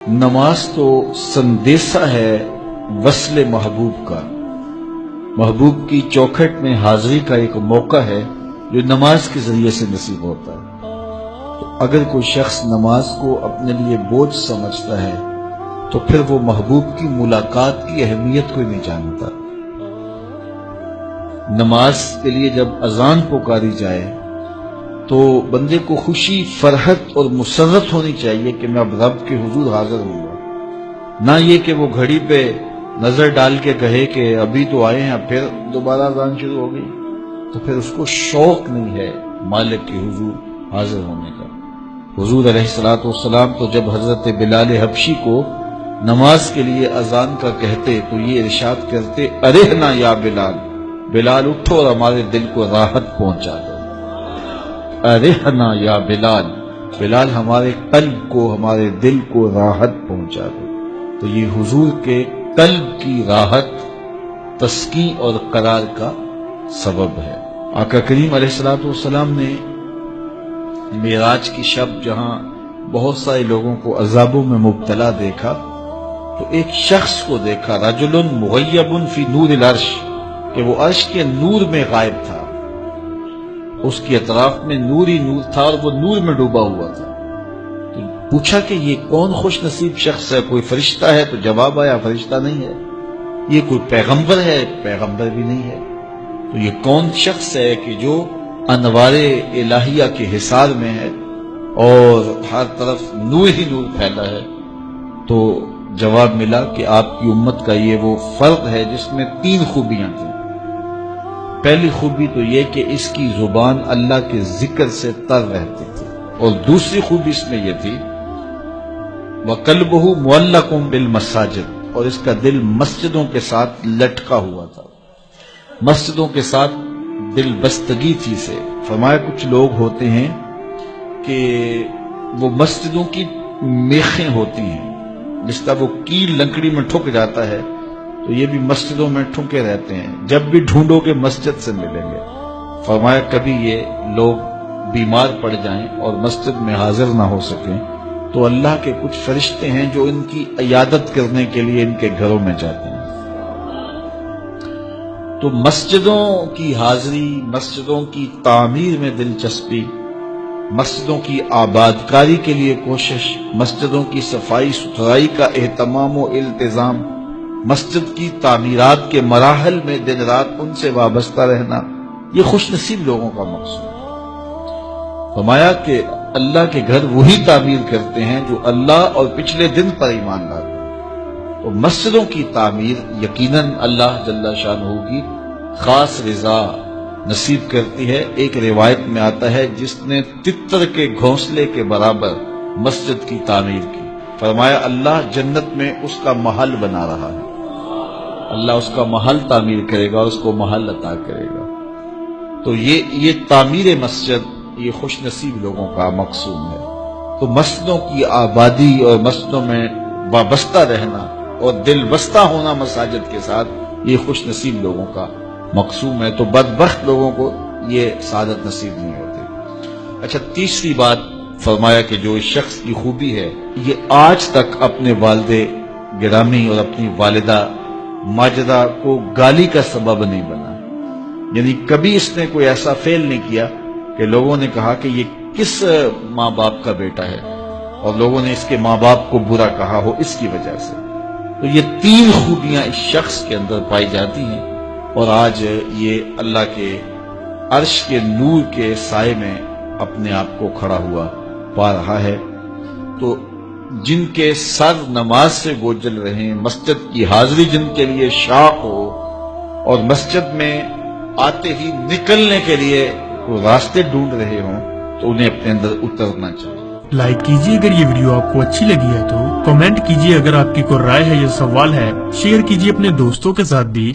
نماز تو سندیسہ ہے وصل محبوب کا، محبوب کی چوکھٹ میں حاضری کا ایک موقع ہے جو نماز کے ذریعے سے نصیب ہوتا ہے۔ تو اگر کوئی شخص نماز کو اپنے لیے بوجھ سمجھتا ہے تو پھر وہ محبوب کی ملاقات کی اہمیت کو نہیں جانتا۔ نماز کے لیے جب اذان پکاری جائے تو بندے کو خوشی، فرحت اور مسرت ہونی چاہیے کہ میں اب رب کے حضور حاضر ہوں گا، نہ یہ کہ وہ گھڑی پہ نظر ڈال کے کہے کہ ابھی تو آئے ہیں پھر دوبارہ اذان شروع ہو گئی، تو پھر اس کو شوق نہیں ہے مالک کے حضور حاضر ہونے کا۔ حضور علیہ الصلوۃ والسلام تو جب حضرت بلال حبشی کو نماز کے لیے اذان کا کہتے تو یہ ارشاد کرتے، ارحنا یا بلال، بلال اٹھو اور ہمارے دل کو راحت پہنچا دو۔ ارحنا یا بلال، بلال ہمارے قلب کو، ہمارے دل کو راحت پہنچا دو۔ تو یہ حضور کے قلب کی راحت، تسکین اور قرار کا سبب ہے۔ آقا کریم علیہ الصلوۃ والسلام نے معراج کی شب جہاں بہت سارے لوگوں کو عذابوں میں مبتلا دیکھا تو ایک شخص کو دیکھا، رجل مغیب فی نور العرش، کہ وہ عرش کے نور میں غائب تھا، اس کے اطراف میں نور ہی نور تھا اور وہ نور میں ڈوبا ہوا تھا۔ تو پوچھا کہ یہ کون خوش نصیب شخص ہے، کوئی فرشتہ ہے؟ تو جواب آیا فرشتہ نہیں ہے، یہ کوئی پیغمبر ہے؟ پیغمبر بھی نہیں ہے۔ تو یہ کون شخص ہے کہ جو انوار الہیہ کے حصار میں ہے اور ہر طرف نور ہی نور پھیلا ہے؟ تو جواب ملا کہ آپ کی امت کا یہ وہ فرد ہے جس میں 3 خوبیاں تھیں۔ پہلی خوبی تو یہ کہ اس کی زبان اللہ کے ذکر سے تر رہتی تھی، اور دوسری خوبی اس میں یہ تھی وَقَلْبُهُ مُعَلَّقٌ بِالْمَسَاجِدِ، اور اس کا دل مسجدوں کے ساتھ لٹکا ہوا تھا، مسجدوں کے ساتھ دل بستگی تھی سے۔ فرمایا کچھ لوگ ہوتے ہیں کہ وہ مسجدوں کی میخیں ہوتی ہیں، جس کا وہ کیل لکڑی میں ٹھک جاتا ہے تو یہ بھی مسجدوں میں ٹھکے رہتے ہیں، جب بھی ڈھونڈو گے مسجد سے ملیں گے۔ فرمایا کبھی یہ لوگ بیمار پڑ جائیں اور مسجد میں حاضر نہ ہو سکیں تو اللہ کے کچھ فرشتے ہیں جو ان کی عیادت کرنے کے لیے ان کے گھروں میں جاتے ہیں۔ تو مسجدوں کی حاضری، مسجدوں کی تعمیر میں دلچسپی، مسجدوں کی آباد کاری کے لیے کوشش، مسجدوں کی صفائی ستھرائی کا اہتمام و التزام، مسجد کی تعمیرات کے مراحل میں دن رات ان سے وابستہ رہنا، یہ خوش نصیب لوگوں کا مقصود ہے۔ فرمایا کہ اللہ کے گھر وہی تعمیر کرتے ہیں جو اللہ اور پچھلے دن پر ایمان لاتے ہیں۔ تو مسجدوں کی تعمیر یقیناً اللہ جل شانہ کی خاص رضا نصیب کرتی ہے۔ ایک روایت میں آتا ہے جس نے تتر کے گھونسلے کے برابر مسجد کی تعمیر کی، فرمایا اللہ جنت میں اس کا محل بنا رہا ہے، اللہ اس کا محل تعمیر کرے گا اور اس کو محل عطا کرے گا۔ تو یہ تعمیر مسجد یہ خوش نصیب لوگوں کا مقصود ہے۔ تو مسجدوں کی آبادی اور مسجدوں میں وابستہ رہنا اور دل بستہ ہونا مساجد کے ساتھ، یہ خوش نصیب لوگوں کا مقصود ہے۔ تو بدبخت لوگوں کو یہ سعادت نصیب نہیں ہوتی۔ اچھا، تیسری بات فرمایا کہ جو اس شخص کی خوبی ہے، یہ آج تک اپنے والد گرامی اور اپنی والدہ ماجدہ کو گالی کا سبب نہیں بنا، یعنی کبھی اس نے کوئی ایسا فعل نہیں کیا کہ لوگوں نے کہا کہ یہ کس ماں باپ کا بیٹا ہے اور لوگوں نے اس کے ماں باپ کو برا کہا ہو اس کی وجہ سے۔ تو یہ 3 خوبیاں اس شخص کے اندر پائی جاتی ہیں اور آج یہ اللہ کے عرش کے نور کے سائے میں اپنے آپ کو کھڑا ہوا پا رہا ہے۔ تو جن کے سر نماز سے گوجل رہیں، مسجد کی حاضری جن کے لیے شاق ہو اور مسجد میں آتے ہی نکلنے کے لیے وہ راستے ڈھونڈ رہے ہوں، تو انہیں اپنے اندر اترنا چاہیے۔ لائک کیجیے اگر یہ ویڈیو آپ کو اچھی لگی ہے تو، کمنٹ کیجیے اگر آپ کی کوئی رائے ہے یا سوال ہے، شیئر کیجیے اپنے دوستوں کے ساتھ بھی۔